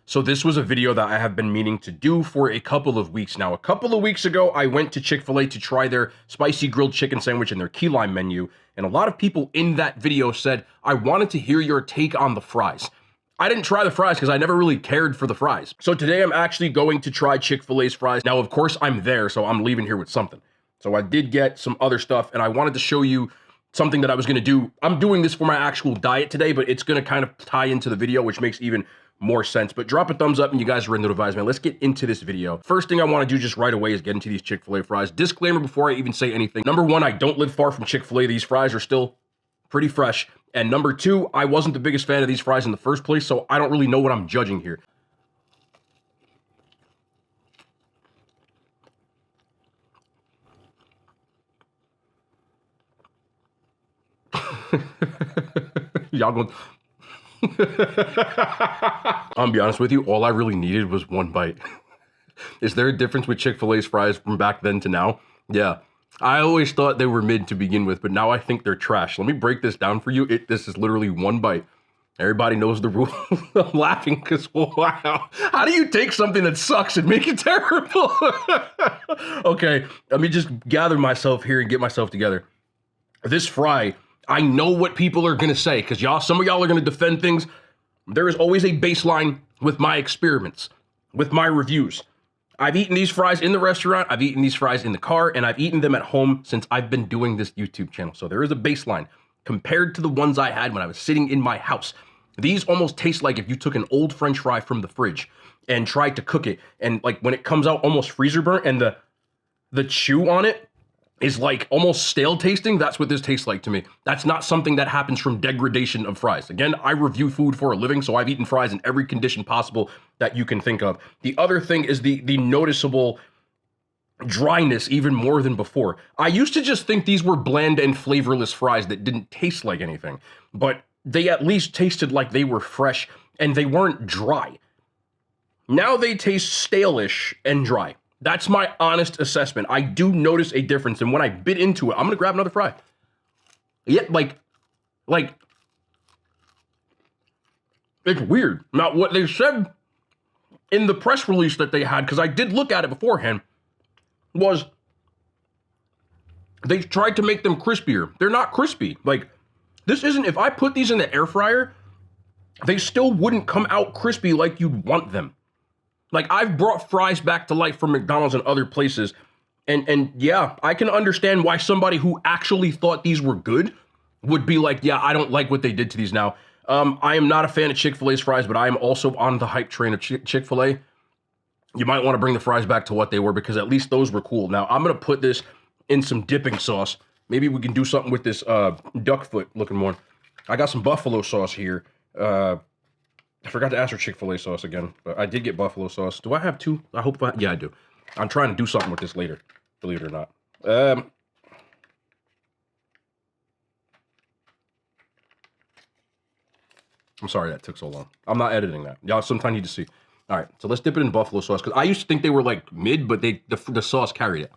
So this was a video that I have been meaning to do for a couple of weeks now. A couple of weeks ago, I went to Chick-Fil-A to try their spicy grilled chicken sandwich and their key lime menu. And a lot of people in that video said, I wanted to hear your take on the fries. I didn't try the fries because I never really cared for the fries. So today I'm actually going to try Chick-fil-A's fries. Now, of course, I'm there, so I'm leaving here with something. So I did get some other stuff, and I wanted to show you something that I was going to do. I'm doing this for my actual diet today, but it's going to kind of tie into the video, which makes even more sense. But drop a thumbs up and you guys are notified, man. Let's get into this video. First thing I want to do just right away is get into these Chick-fil-A fries. Disclaimer before I even say anything. Number one, I don't live far from Chick-fil-A. These fries are still pretty fresh. And number two, I wasn't the biggest fan of these fries in the first place, so I don't really know what I'm judging here. Y'all going... I'll be honest with you, all I really needed was one bite. Is there a difference with Chick-fil-A's fries from back then to now? Yeah. I always thought they were mid to begin with, but now I think they're trash. Let me break this down for you. This is literally one bite. Everybody knows the rule. I'm laughing because, wow. How do you take something that sucks and make it terrible? Okay, let me just gather myself here and get myself together. This fry, I know what people are going to say because some of y'all are going to defend things. There is always a baseline with my experiments, with my reviews. I've eaten these fries in the restaurant, I've eaten these fries in the car, and I've eaten them at home since I've been doing this YouTube channel. So there is a baseline compared to the ones I had when I was sitting in my house. These almost taste like if you took an old French fry from the fridge and tried to cook it. And like when it comes out almost freezer burnt and the chew on it is like almost stale tasting. That's what this tastes like to me. That's not something that happens from degradation of fries. Again, I review food for a living, so I've eaten fries in every condition possible that you can think of. The other thing is the noticeable dryness even more than before. I used to just think these were bland and flavorless fries that didn't taste like anything, but they at least tasted like they were fresh and they weren't dry. Now they taste stale-ish and dry. That's my honest assessment. I do notice a difference, and when I bit into it, I'm gonna grab another fry. Yeah, like, it's weird. Now, what they said in the press release that they had, because I did look at it beforehand, was they tried to make them crispier. They're not crispy. Like, this isn't, if I put these in the air fryer, they still wouldn't come out crispy like you'd want them. Like, I've brought fries back to life from McDonald's and other places, and yeah, I can understand why somebody who actually thought these were good would be like, yeah, I don't like what they did to these now. I am not a fan of Chick-fil-A's fries, but I am also on the hype train of Chick-fil-A. You might want to bring the fries back to what they were, because at least those were cool. Now, I'm going to put this in some dipping sauce. Maybe we can do something with this duck foot looking one. I got some buffalo sauce here. I forgot to ask for Chick-fil-A sauce again, but I did get buffalo sauce. Do I have two? I hope yeah, I do. I'm trying to do something with this later, believe it or not. I'm sorry that took so long. I'm not editing that. Y'all sometimes need to see. All right, so let's dip it in buffalo sauce, because I used to think they were like mid, but the sauce carried it.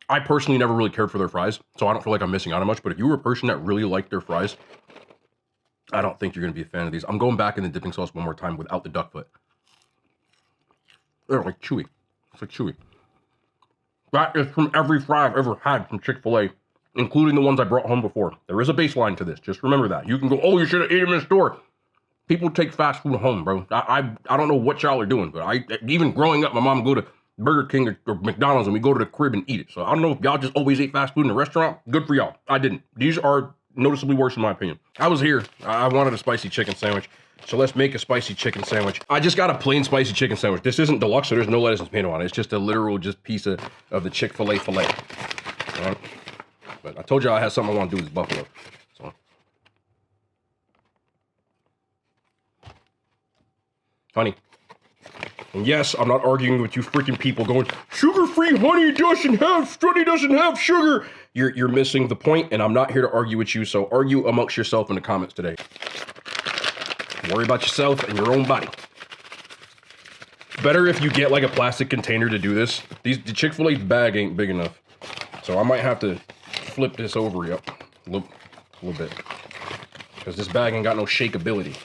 I personally never really cared for their fries, so I don't feel like I'm missing out on much, but if you were a person that really liked their fries, I don't think you're going to be a fan of these. I'm going back in the dipping sauce one more time without the duck foot. They're like chewy. It's like chewy. That is from every fry I've ever had from Chick-fil-A, including the ones I brought home before. There is a baseline to this. Just remember that. You can go, oh, you should have eaten them in the store. People take fast food home, bro. I don't know what y'all are doing, but even growing up, my mom would go to Burger King or McDonald's and we go to the crib and eat it. So I don't know if y'all just always ate fast food in the restaurant. Good for y'all. I didn't. These are noticeably worse in my opinion. I was here. I wanted a spicy chicken sandwich. So let's make a spicy chicken sandwich. I just got a plain spicy chicken sandwich. This isn't deluxe, so there's no lettuce and tomato on it. It's just a literal piece of the Chick-fil-A filet. All right? But I told you I had something I want to do with this buffalo. So. Honey. And yes, I'm not arguing with you freaking people going, sugar-free honey doesn't have sugar. You're missing the point, and I'm not here to argue with you, so argue amongst yourself in the comments today. Worry about yourself and your own body. Better if you get like a plastic container to do this. The Chick-fil-A bag ain't big enough. So I might have to flip this over, yep, a little bit. Because this bag ain't got no shakeability.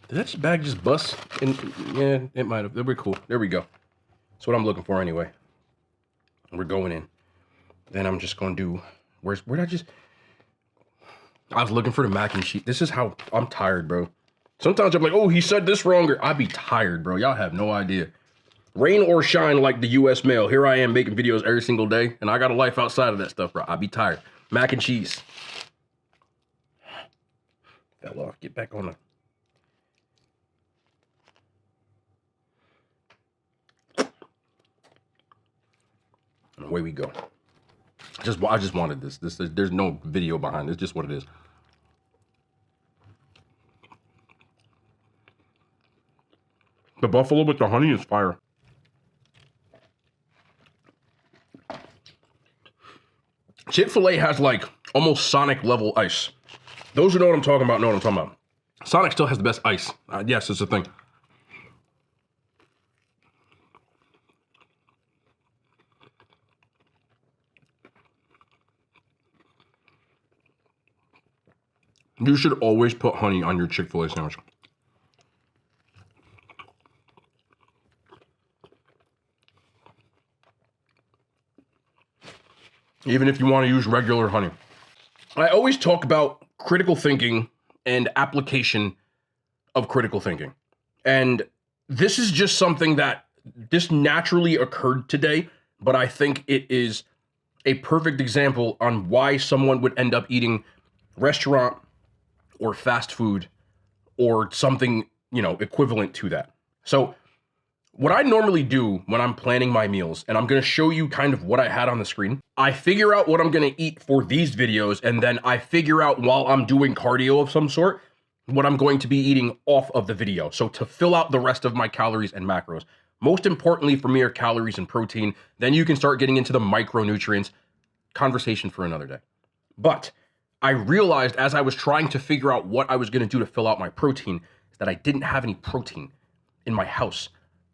Did that bag just bust? Yeah, it might have. That'd be cool. There we go. That's what I'm looking for anyway. We're going in. Then I'm just going to do... Where'd I just... I was looking for the mac and cheese. This is how... I'm tired, bro. Sometimes I'm like, oh, he said this wrong. I'd be tired, bro. Y'all have no idea. Rain or shine like the U.S. mail. Here I am making videos every single day. And I got a life outside of that stuff, bro. I'd be tired. Mac and cheese. Fell off. Get back on the... And away we go. I just wanted this. There's no video behind it. It's just what it is. The buffalo with the honey is fire. Chick-fil-A has like almost Sonic level ice. Those who know what I'm talking about know what I'm talking about. Sonic still has the best ice. Yes, it's a thing. You should always put honey on your Chick-fil-A sandwich. Even if you want to use regular honey. I always talk about critical thinking and application of critical thinking. And this is just something that this naturally occurred today, but I think it is a perfect example on why someone would end up eating restaurant or fast food or something, you know, equivalent to that. So what I normally do when I'm planning my meals, and I'm going to show you kind of what I had on the screen, I figure out what I'm going to eat for these videos, and then I figure out while I'm doing cardio of some sort, what I'm going to be eating off of the video. So to fill out the rest of my calories and macros. Most importantly for me are calories and protein. Then you can start getting into the micronutrients. Conversation for another day. But I realized as I was trying to figure out what I was going to do to fill out my protein, that I didn't have any protein in my house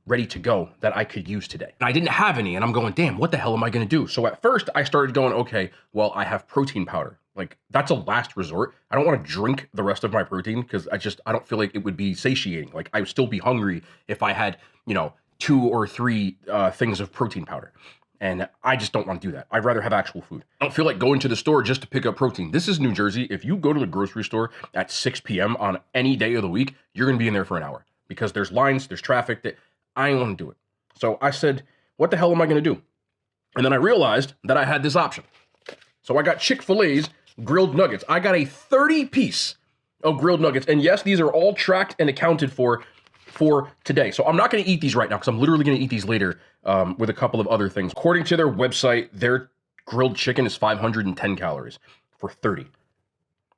ready to go that I could use today. And I didn't have any, and I'm going, damn, what the hell am I going to do? So at first I started going, okay, well, I have protein powder. Like, that's a last resort. I don't want to drink the rest of my protein because I don't feel like it would be satiating. Like, I would still be hungry if I had, you know, 2 or 3 things of protein powder. And I just don't want to do that. I'd rather have actual food. I don't feel like going to the store just to pick up protein. This is New Jersey. If you go to the grocery store at 6 p.m. on any day of the week, you're going to be in there for an hour because there's lines, there's traffic. That I ain't want to do it. So I said, what the hell am I going to do? And then I realized that I had this option. So I got Chick-fil-A's grilled nuggets. I got a 30-piece of grilled nuggets. And yes, these are all tracked and accounted for today. So I'm not going to eat these right now because I'm literally going to eat these later with a couple of other things. According to their website, their grilled chicken is 510 calories for 30.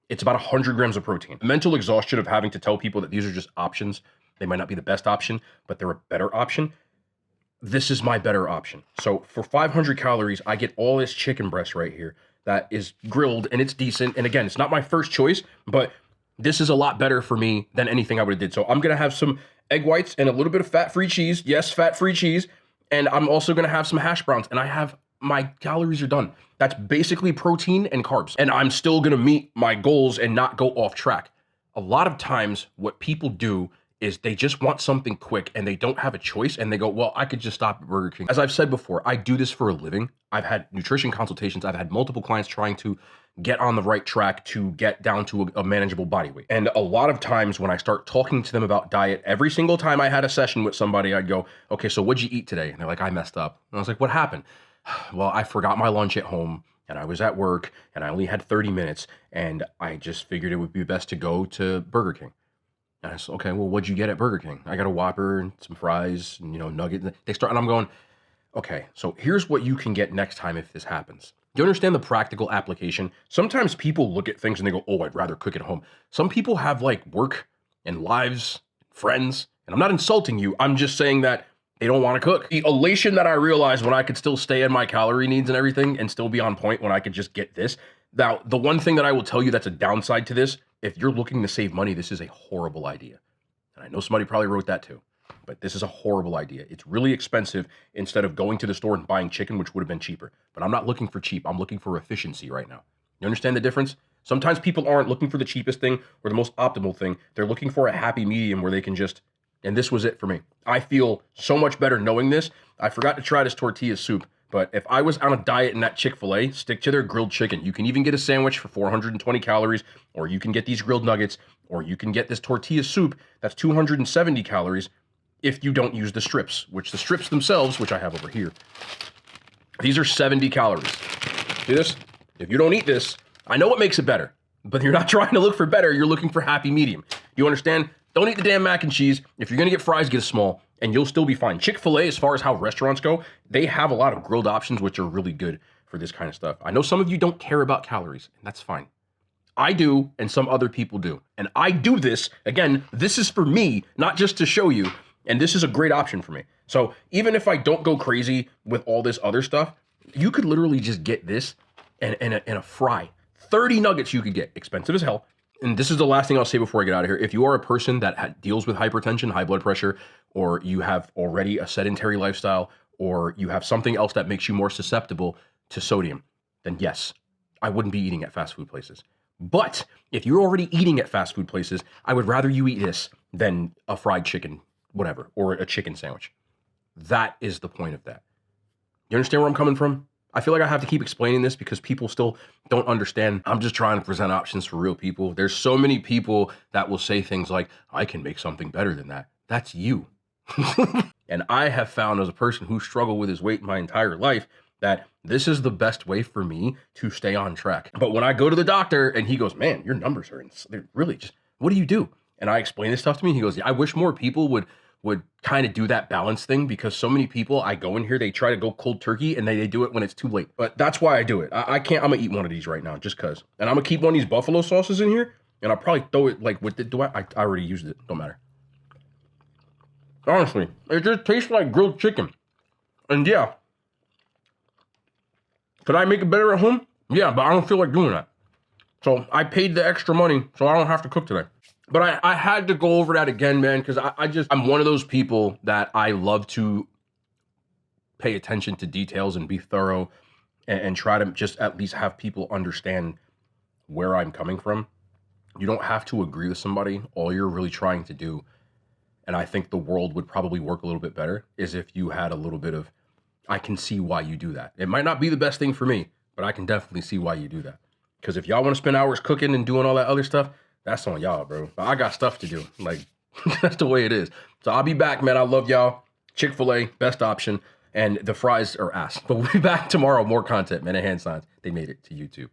It's about 100 grams of protein. The mental exhaustion of having to tell people that these are just options. They might not be the best option, but they're a better option. This is my better option. So for 500 calories, I get all this chicken breast right here that is grilled and it's decent. And again, it's not my first choice, but this is a lot better for me than anything I would have did. So I'm going to have some egg whites and a little bit of fat-free cheese. Yes, fat-free cheese. And I'm also going to have some hash browns and my calories are done. That's basically protein and carbs. And I'm still going to meet my goals and not go off track. A lot of times what people do is they just want something quick and they don't have a choice and they go, well, I could just stop at Burger King. As I've said before, I do this for a living. I've had nutrition consultations. I've had multiple clients trying to get on the right track to get down to a manageable body weight. And a lot of times when I start talking to them about diet, every single time I had a session with somebody, I'd go, okay, so what'd you eat today? And they're like, I messed up. And I was like, what happened? Well, I forgot my lunch at home and I was at work and I only had 30 minutes and I just figured it would be best to go to Burger King. And I said, okay, well, what'd you get at Burger King? I got a Whopper and some fries and, nuggets. They start, and I'm going, okay, so here's what you can get next time if this happens. Do you understand the practical application? Sometimes people look at things and they go, oh, I'd rather cook at home. Some people have like work and lives, friends, and I'm not insulting you. I'm just saying that they don't want to cook. The elation that I realized when I could still stay in my calorie needs and everything and still be on point when I could just get this. Now, the one thing that I will tell you that's a downside to this, if you're looking to save money, this is a horrible idea. And I know somebody probably wrote that too. But this is a horrible idea. It's really expensive instead of going to the store and buying chicken, which would have been cheaper. But I'm not looking for cheap. I'm looking for efficiency right now. You understand the difference? Sometimes people aren't looking for the cheapest thing or the most optimal thing. They're looking for a happy medium where they can just, and this was it for me. I feel so much better knowing this. I forgot to try this tortilla soup, but if I was on a diet in that Chick-fil-A, stick to their grilled chicken. You can even get a sandwich for 420 calories, or you can get these grilled nuggets, or you can get this tortilla soup that's 270 calories if you don't use the strips, which the strips themselves, which I have over here, these are 70 calories. See this? If you don't eat this, I know what makes it better, but you're not trying to look for better. You're looking for happy medium. You understand? Don't eat the damn mac and cheese. If you're going to get fries, get a small, and you'll still be fine. Chick-fil-A, as far as how restaurants go, they have a lot of grilled options, which are really good for this kind of stuff. I know some of you don't care about calories, and that's fine. I do, and some other people do. And I do this, again, this is for me, not just to show you, and this is a great option for me. So even if I don't go crazy with all this other stuff, you could literally just get this and a fry. 30 nuggets you could get, expensive as hell. And this is the last thing I'll say before I get out of here. If you are a person that deals with hypertension, high blood pressure, or you have already a sedentary lifestyle, or you have something else that makes you more susceptible to sodium, then yes, I wouldn't be eating at fast food places. But if you're already eating at fast food places, I would rather you eat this than a fried chicken, whatever, or a chicken sandwich. That is the point of that. You understand where I'm coming from? I feel like I have to keep explaining this because people still don't understand. I'm just trying to present options for real people. There's so many people that will say things like, I can make something better than that. That's you. And I have found, as a person who struggled with his weight my entire life, that this is the best way for me to stay on track. But when I go to the doctor and he goes, man, your numbers are they're really just, what do you do? And I explain this stuff to me. He goes, yeah, I wish more people would kind of do that balance thing, because so many people, I go in here, they try to go cold turkey and they do it when it's too late. But that's why I do it. I can't, I'm gonna eat one of these right now just cause. And I'm gonna keep one of these buffalo sauces in here and I'll probably throw it like with it. I already used it, don't matter. Honestly, it just tastes like grilled chicken. And yeah, could I make it better at home? Yeah, but I don't feel like doing that. So I paid the extra money so I don't have to cook today. But I had to go over that again, man, because I'm one of those people that I love to pay attention to details and be thorough and try to just at least have people understand where I'm coming from. You don't have to agree with somebody. All you're really trying to do, and I think the world would probably work a little bit better, is if you had a little bit of, I can see why you do that. It might not be the best thing for me, but I can definitely see why you do that. Because if y'all want to spend hours cooking and doing all that other stuff, that's on y'all, bro. But I got stuff to do. Like, that's the way it is. So I'll be back, man. I love y'all. Chick-fil-A, best option. And the fries are ass. But we'll be back tomorrow. More content, man. And hand signs. They made it to YouTube.